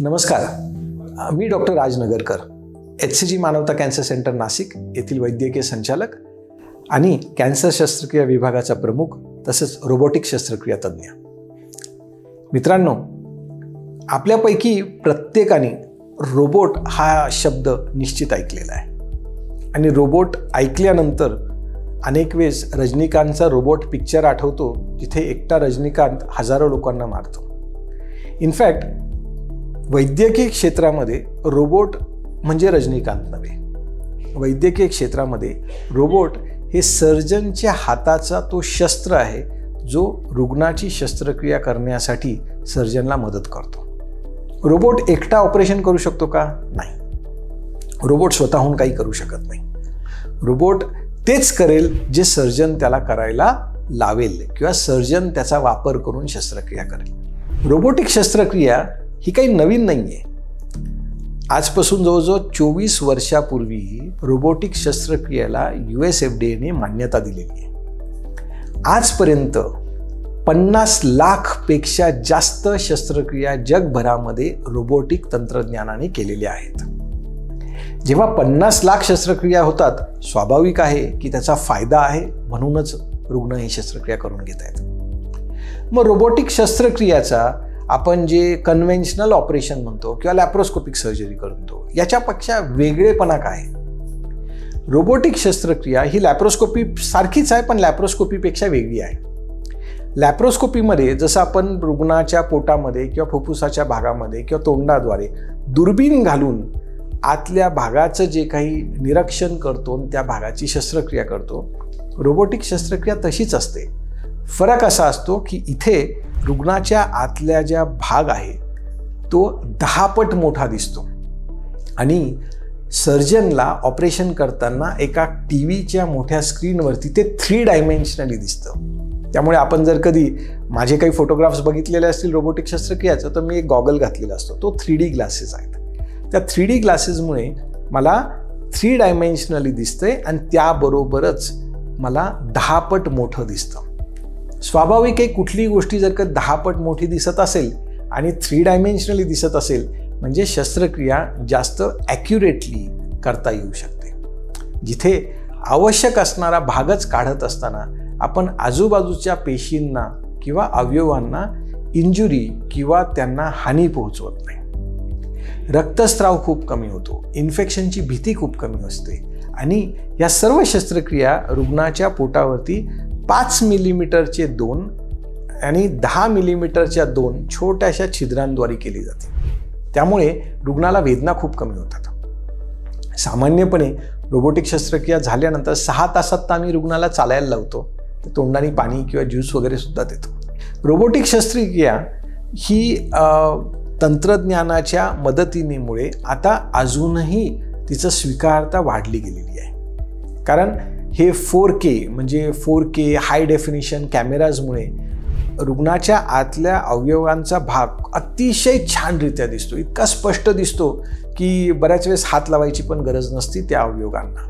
नमस्कार, मी डॉक्टर राज नगरकर, HCG मानवता cancer centre Nashik येथील वैद्यकीय संचालक आणि कॅन्सर शस्त्रक्रिया विभागाचा प्रमुख तसेच रोबोटिक शस्त्रक्रिया तज्ज्ञ. मित्रांनो, आपल्यापैकी प्रत्येकाने रोबोट हा शब्द निश्चित ऐकलेला आहे आणि रोबोट ऐकल्यानंतर अनेक वेळेस रजनीकांतचा रोबोट पिक्चर आठवतो, जिथे एकटा रजनीकांत हजारो लोकांना मारतो. इनफॅक्ट वैद्यकीय क्षेत्रामध्ये रोबोट म्हणजे रजनीकांत नव्हे. वैद्यकीय क्षेत्रामध्ये रोबोट हे सर्जनच्या हाताचा तो शस्त्र आहे, जो रुग्णाची शस्त्रक्रिया करण्यासाठी सर्जनला मदत करतो. रोबोट एकटा ऑपरेशन करू शकतो का? नाही. रोबोट स्वतःहून काही करू शकत नाही. रोबोट तेच करेल जे सर्जन त्याला करायला लावेल किंवा सर्जन त्याचा वापर करून शस्त्रक्रिया करेल. रोबोटिक शस्त्रक्रिया ही काही नवीन नाही आहे. आजपासून जवळजवळ 24 वर्षापूर्वी रोबोटिक शस्त्रक्रियेला USFDAने मान्यता दिलेली आहे. आजपर्यंत 50 लाखपेक्षा जास्त शस्त्रक्रिया जगभरामध्ये रोबोटिक तंत्रज्ञानाने केलेल्या आहेत. जेव्हा 50 लाख शस्त्रक्रिया होतात, स्वाभाविक आहे की त्याचा फायदा आहे, म्हणूनच रुग्ण ही शस्त्रक्रिया करून घेत आहेत. मग रोबोटिक शस्त्रक्रियाचा आपण जे कन्व्हेन्शनल ऑपरेशन म्हणतो किंवा लॅप्रोस्कोपिक सर्जरी करतो, याच्यापेक्षा वेगळेपणा काय? रोबोटिक शस्त्रक्रिया ही लॅप्रोस्कोपी सारखीच आहे, पण लॅप्रोस्कोपीपेक्षा वेगळी आहे. लॅप्रोस्कोपीमध्ये जसं आपण रुग्णाच्या पोटामध्ये किंवा फुफ्फुसाच्या भागामध्ये किंवा तोंडाद्वारे दुर्बीण घालून आतल्या भागाचं जे काही निरीक्षण करतो, त्या भागाची शस्त्रक्रिया करतो, रोबोटिक शस्त्रक्रिया तशीच असते. फरक असा असतो की इथे रुग्णाच्या आतल्या ज्या भाग आहे तो 10 पट मोठा दिसतो आणि सर्जनला ऑपरेशन करताना एका टीव्हीच्या मोठ्या स्क्रीनवरती ते 3 डायमेन्शनली दिसतं. त्यामुळे आपण जर कधी माझे काही फोटोग्राफ्स बघितलेले असतील रोबोटिक शस्त्रक्रियाचं, तर मी एक गॉगल घातलेला असतो. तो 3D ग्लासेस आहेत. त्या 3D ग्लासेसमुळे मला 3 डायमेन्शनली दिसतंय आणि त्याबरोबरच मला 10 पट मोठं दिसतं. स्वाभाविक आहे, कुठलीही गोष्टी जर का 10 पट मोठी दिसत असेल आणि 3 डायमेन्शनली दिसत असेल, म्हणजे शस्त्रक्रिया जास्त ॲक्युरेटली करता येऊ शकते. जिथे आवश्यक असणारा भागच काढत असताना आपण आजूबाजूच्या पेशींना किंवा अवयवांना इंजुरी किंवा त्यांना हानी पोहोचवत नाही. रक्तस्राव खूप कमी होतो, इन्फेक्शनची भीती खूप कमी असते आणि या सर्व शस्त्रक्रिया रुग्णाच्या पोटावरती 5 मिलीमीटरचे 2 आणि 10 मिलीमीटरच्या 2 छोट्याशा छिद्रांद्वारे केली जाते. त्यामुळे रुग्णाला वेदना खूप कमी होतात. सामान्यपणे रोबोटिक शस्त्रक्रिया झाल्यानंतर 6 तासात तर आम्ही रुग्णाला चालायला लावतो, तर तोंडाने पाणी किंवा ज्यूस वगैरे सुद्धा देतो. रोबोटिक शस्त्रक्रिया ही तंत्रज्ञानाच्या मदतीमुळे आता अजूनही तिचं स्वीकारता वाढली गेलेली आहे. कारण हे 4K म्हणजे 4K हाय डेफिनिशन कॅमेराजमुळे रुग्णाच्या आतल्या अवयवांचा भाग अतिशय छानरित्या दिसतो. इतका स्पष्ट दिसतो की बऱ्याच वेळेस हात लावायची पण गरज नसती त्या अवयवांना.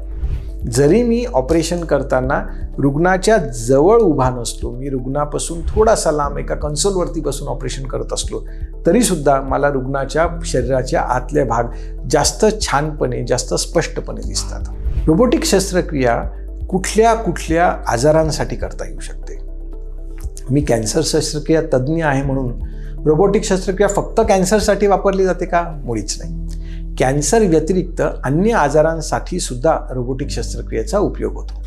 जरी मी ऑपरेशन करताना रुग्णाच्या जवळ उभा नसलो, मी रुग्णापासून थोडासा लांब एका कन्सोलवरती बसून ऑपरेशन करत असलो, तरीसुद्धा मला रुग्णाच्या शरीराच्या आतले भाग जास्त छानपणे, जास्त स्पष्टपणे दिसतात. रोबोटिक शस्त्रक्रिया कुठल्या कुठल्या आजारांसाठी करता येऊ शकते? मी कॅन्सर शस्त्रक्रिया तज्ज्ञ आहे म्हणून रोबोटिक शस्त्रक्रिया फक्त कॅन्सरसाठी वापरली जाते का? मुळीच नाही. कॅन्सर व्यतिरिक्त अन्य आजारांसाठी सुद्धा रोबोटिक शस्त्रक्रियेचा उपयोग होतो.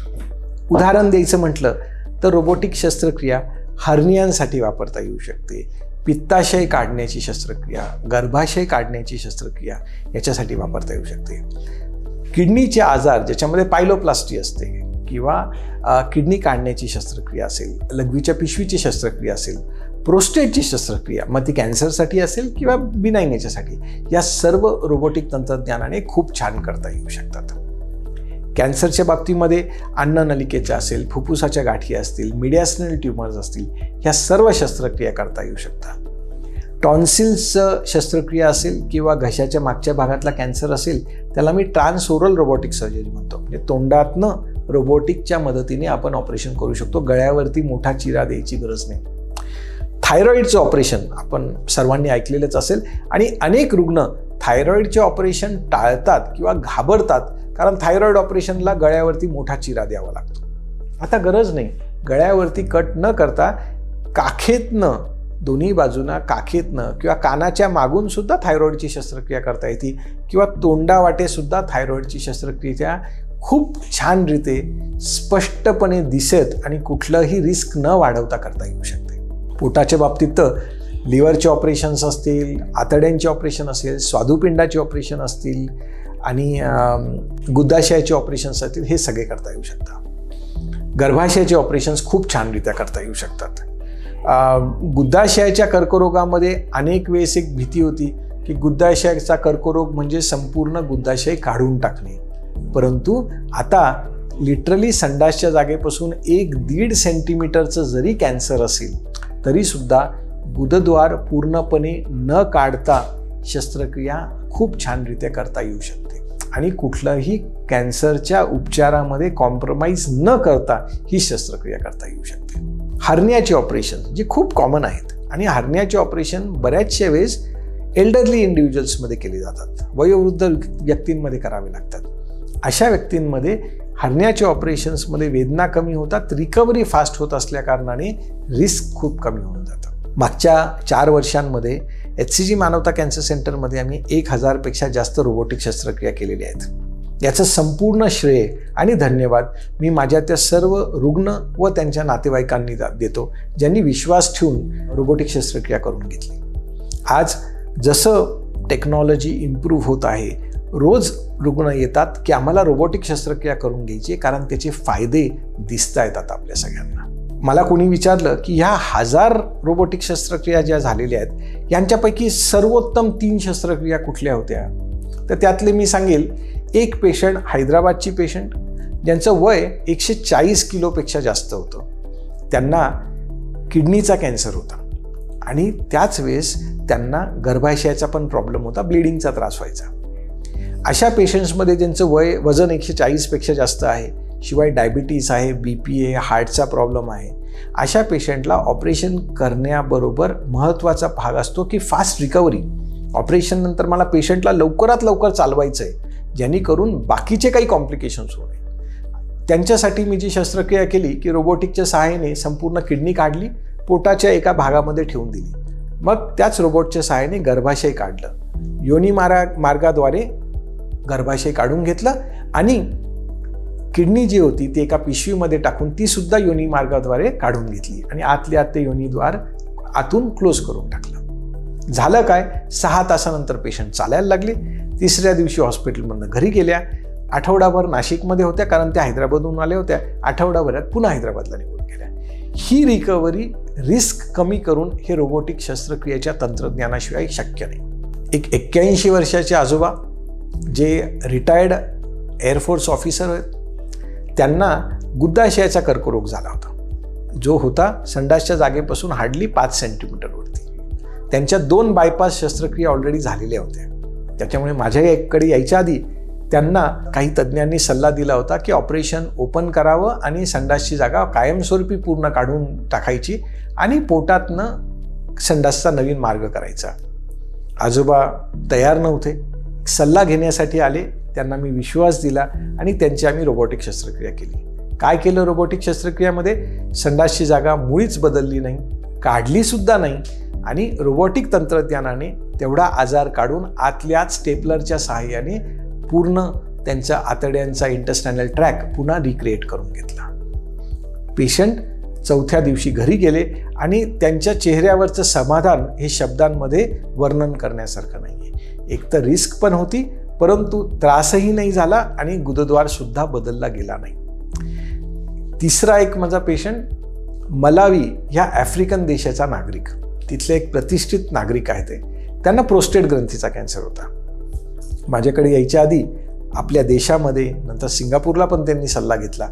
उदाहरण द्यायचं म्हटलं तर रोबोटिक शस्त्रक्रिया हर्नियांसाठी वापरता येऊ शकते. पित्ताशय काढण्याची शस्त्रक्रिया, गर्भाशय काढण्याची शस्त्रक्रिया याच्यासाठी वापरता येऊ शकते. किडनीचे आजार ज्याच्यामध्ये पायलोप्लास्टी असते किंवा किडनी काढण्याची शस्त्रक्रिया असेल, लघवीच्या पिशवीची शस्त्रक्रिया असेल, प्रोस्टेटची शस्त्रक्रिया, मग ती कॅन्सरसाठी असेल किंवा बिनाईन याच्यासाठी, या सर्व रोबोटिक तंत्रज्ञानाने खूप छान करता येऊ शकतात. कॅन्सरच्या बाबतीमध्ये अन्ननलिकेच्या असेल, फुफ्फुसाच्या गाठी असतील, मिडियास्नल ट्यूमर्स असतील, ह्या सर्व शस्त्रक्रिया करता येऊ शकतात. टॉन्सिल्सचं शस्त्रक्रिया असेल किंवा घशाच्या मागच्या भागातला कॅन्सर असेल, त्याला मी ट्रान्सओरल रोबोटिक सर्जरी म्हणतो. म्हणजे तोंडातनं रोबोटिकच्या मदतीने आपण ऑपरेशन करू शकतो. गळ्यावरती मोठा चिरा द्यायची गरज नाही. थायरॉईडचं ऑपरेशन आपण सर्वांनी ऐकलेलंच असेल आणि अनेक रुग्ण थायरॉईडचे ऑपरेशन टाळतात किंवा घाबरतात, कारण थायरॉईड ऑपरेशनला गळ्यावरती मोठा चिरा द्यावा लागतो. आता गरज नाही, गळ्यावरती कट न करता काखेतनं, दोन्ही बाजूंना काखेतनं किंवा कानाच्या मागून सुद्धा थायरॉईडची शस्त्रक्रिया करता येते किंवा तोंडावाटे सुद्धा थायरॉईडची शस्त्रक्रिया खूप छान रीते स्पष्टपणे दिसत आणि कुठलंही रिस्क न वाढवता करता येऊ शकते. पोटाच्या बाबतीत तर लिव्हरचे ऑपरेशन्स असतील, आतड्यांचे ऑपरेशन असेल, स्वादुपिंडाचे ऑपरेशन असतील आणि गुदाशयाचे ऑपरेशन्स असतील, हे सगळे करता येऊ शकतात. गर्भाशयाचे ऑपरेशन्स खूप छानरित्या करता येऊ शकतात. गुदाशयाच्या कर्करोगामध्ये अनेक वेळेस एक भीती होती की गुदाशयाचा कर्करोग म्हणजे संपूर्ण गुदाशय काढून टाकणे, परंतु आता लिटरली संडासच्या जागेपासून 1-1.5 सेंटीमीटरचं जरी कॅन्सर असेल तरी सुद्धा गुदद्वार पूर्णपणे न काढता शस्त्रक्रिया खूप छानरित्या करता येऊ शकते आणि कुठलंही कॅन्सरच्या उपचारामध्ये कॉम्प्रोमाइज न करता ही शस्त्रक्रिया करता येऊ शकते. हर्नियाचे ऑपरेशन जे खूप कॉमन आहेत आणि हर्नियाचे ऑपरेशन बऱ्याचशा वेळेस एल्डरली इंडिव्हिज्युअल्समध्ये केले जातात, वयोवृद्ध व्यक्तींमध्ये करावे लागतात. अशा व्यक्तींमध्ये हर्नियाच्या ऑपरेशन्समध्ये वेदना कमी होतात, रिकव्हरी फास्ट होत असल्या कारणाने रिस्क खूप कमी होऊन जातं. मागच्या 4 वर्षांमध्ये HCG मानवता कॅन्सर सेंटरमध्ये आम्ही 1000 पेक्षा जास्त रोबोटिक शस्त्रक्रिया केलेल्या आहेत. याचं संपूर्ण श्रेय आणि धन्यवाद मी माझ्या त्या सर्व रुग्ण व त्यांच्या नातेवाईकांनी देतो, ज्यांनी विश्वास ठेवून रोबोटिक शस्त्रक्रिया करून घेतली. आज जसं टेक्नॉलॉजी इम्प्रूव्ह होत आहे, रोज रुग्ण येतात की आम्हाला रोबोटिक शस्त्रक्रिया करून घ्यायची, कारण त्याचे फायदे दिसता येतात आपल्या सगळ्यांना. मला कोणी विचारलं की ह्या 1000 रोबोटिक शस्त्रक्रिया ज्या झालेल्या आहेत यांच्यापैकी सर्वोत्तम 3 शस्त्रक्रिया कुठल्या होत्या, तर त्यातले मी सांगेल, एक पेशंट, हैदराबादची पेशंट, ज्यांचं वय 140 किलोपेक्षा जास्त होतं. त्यांना किडनीचा कॅन्सर होता आणि त्याच वेळेस त्यांना गर्भाशयाचा पण प्रॉब्लेम होता, ब्लिडिंगचा त्रास व्हायचा. अशा पेशंट्समध्ये ज्यांचं वजन 140 पेक्षा जास्त आहे, शिवाय डायबिटीज आहे, BP आहे, हार्टचा प्रॉब्लेम आहे, अशा पेशंटला ऑपरेशन करण्याबरोबर महत्त्वाचा भाग असतो की फास्ट रिकव्हरी. ऑपरेशननंतर मला पेशंटला लवकरात लवकर चालवायचं आहे, जेणेकरून बाकीचे काही कॉम्प्लिकेशन्स होऊ नये. त्यांच्यासाठी मी जी शस्त्रक्रिया केली की रोबोटिकच्या सहाय्याने संपूर्ण किडनी काढली, पोटाच्या एका भागामध्ये ठेवून दिली, मग त्याच रोबोटच्या सहाय्याने गर्भाशय काढलं, योनी मार्गाद्वारे गर्भाशय काढून घेतलं आणि किडनी जी होती ती एका पिशवीमध्ये टाकून ती सुद्धा योनी मार्गाद्वारे काढून घेतली आणि आतल्या आत ते योनीद्वार आतून क्लोज करून टाकलं. झालं काय, 6 तासानंतर पेशंट चालायला लागले. 3ऱ्या दिवशी हॉस्पिटलमधनं घरी गेल्या. आठवडाभर नाशिकमध्ये होत्या, कारण त्या हैदराबादहून आल्या होत्या. आठवडाभरात पुन्हा हैदराबादला निघून गेल्या. ही रिकव्हरी रिस्क कमी करून हे रोबोटिक शस्त्रक्रियेच्या तंत्रज्ञानाशिवाय शक्य नाही. एक 81 वर्षाचे आजोबा जे रिटायर्ड एअरफोर्स ऑफिसर आहेत, त्यांना गुदाशयाचा कर्करोग झाला होता, जो होता संडासच्या जागेपासून हार्डली 5 सेंटीमीटरवरती. त्यांच्या 2 बायपास शस्त्रक्रिया ऑलरेडी झालेल्या होत्या. त्याच्यामुळे माझ्याकडे यायच्या आधी त्यांना काही तज्ज्ञांनी सल्ला दिला होता की ऑपरेशन ओपन करावं आणि संडासची जागा कायमस्वरूपी पूर्ण काढून टाकायची आणि पोटातनं संडासचा नवीन मार्ग करायचा. आजोबा तयार नव्हते, सल्ला घेण्यासाठी आले. त्यांना मी विश्वास दिला आणि त्यांची आम्ही रोबोटिक शस्त्रक्रिया केली. काय केलं रोबोटिक शस्त्रक्रियामध्ये, संडासची जागा मुळीच बदलली नाही, काढली सुद्धा नाही आणि रोबोटिक तंत्रज्ञानाने तेवढा आजार काढून आतल्या स्टेपलरच्या सहाय्याने पूर्ण त्यांचा आतड्यांचा इंटेस्टायनल ट्रॅक पुन्हा रिक्रिएट करून घेतला. पेशंट 4थ्या दिवशी घरी गेले आणि त्यांच्या चेहऱ्यावरचं समाधान हे शब्दांमध्ये वर्णन करण्यासारखं नाही आहे. एक तर रिस्क पण होती, परंतु त्रासही नाही झाला आणि गुदद्वार सुद्धा बदलला गेला नाही. 3रा एक माझा पेशंट मलावी ह्या आफ्रिकन देशाचा नागरिक, तिथले एक प्रतिष्ठित नागरिक आहे ते, त्यांना प्रोस्टेट ग्रंथीचा कॅन्सर होता. माझ्याकडे यायच्या आधी आपल्या देशामध्ये, नंतर सिंगापूरला पण त्यांनी सल्ला घेतला,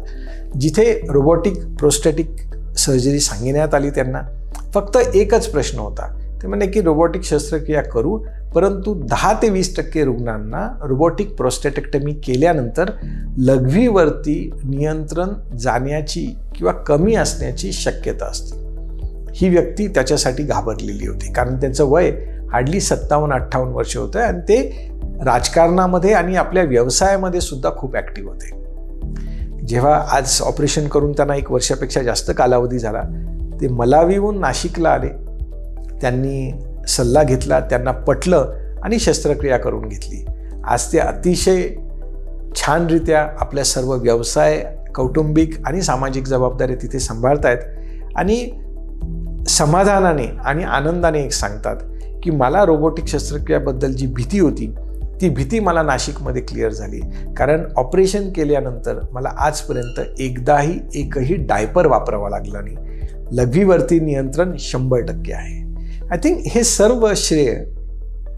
जिथे रोबोटिक प्रोस्टेटिक सर्जरी सांगण्यात आली. त्यांना फक्त एकच प्रश्न होता, ते म्हणे की रोबोटिक शस्त्रक्रिया करू, परंतु 10 ते 20% रुग्णांना रोबोटिक प्रोस्टेटेक्टमी केल्यानंतर लघवीवरती नियंत्रण जाण्याची किंवा कमी असण्याची शक्यता असते. ही व्यक्ती त्याच्यासाठी घाबरलेली होती, कारण त्यांचं वय हार्डली 57-58 वर्ष होतं आणि ते राजकारणामध्ये आणि आपल्या व्यवसायामध्ये सुद्धा खूप ॲक्टिव्ह होते. जेव्हा आज ऑपरेशन करून त्यांना 1 वर्षापेक्षा जास्त कालावधी झाला, ते मलावीहून नाशिकला आले. त्यांनी सल्ला घेतला, त्यांना पटलं आणि शस्त्रक्रिया करून घेतली. आज ते अतिशय छानरित्या आपल्या सर्व व्यवसाय, कौटुंबिक आणि सामाजिक जबाबदारी तिथे सांभाळतायत आणि समाधानाने आणि आनंदाने एक सांगतात की मला रोबोटिक शस्त्रक्रियाबद्दल जी भीती होती ती भीती मला नाशिकमध्ये क्लिअर झाली, कारण ऑपरेशन केल्यानंतर मला आजपर्यंत एकही डायपर वापरावा लागला नाही. लघवीवरती नियंत्रण 100% आहे. आय थिंक हे सर्व श्रेय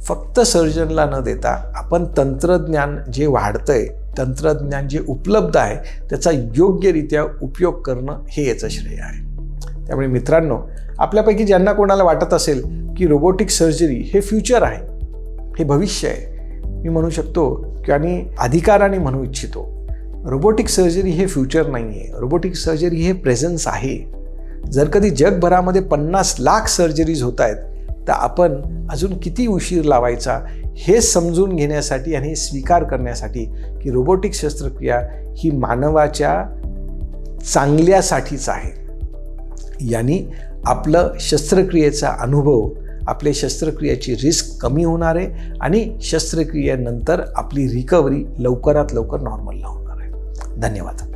फक्त सर्जनला न देता आपण तंत्रज्ञान जे वाढतंय, तंत्रज्ञान जे उपलब्ध आहे त्याचा योग्यरित्या उपयोग करणं हे याचं श्रेय आहे. त्यामुळे मित्रांनो, आपल्यापैकी ज्यांना कोणाला वाटत असेल की रोबोटिक सर्जरी हे फ्युचर आहे, हे भविष्य आहे, मी म्हणू शकतो आणि अधिकाराने म्हणू इच्छितो, रोबोटिक सर्जरी हे फ्युचर नाही आहे. रोबोटिक सर्जरी हे प्रेझन्स आहे. जर कधी जगभरामध्ये 50 लाख सर्जरीज होत आहेत तर आपण अजून किती उशीर लावायचा हे समजून घेण्यासाठी आणि हे स्वीकार करण्यासाठी की रोबोटिक शस्त्रक्रिया ही मानवाच्या चांगल्यासाठीच आहे. यानी आपलं शस्त्रक्रियेचा अनुभव, आपले शस्त्रक्रियेची रिस्क कमी होणार आहे आणि शस्त्रक्रियेनंतर आपली रिकव्हरी लवकरात लवकर नॉर्मलला होणार आहे. धन्यवाद.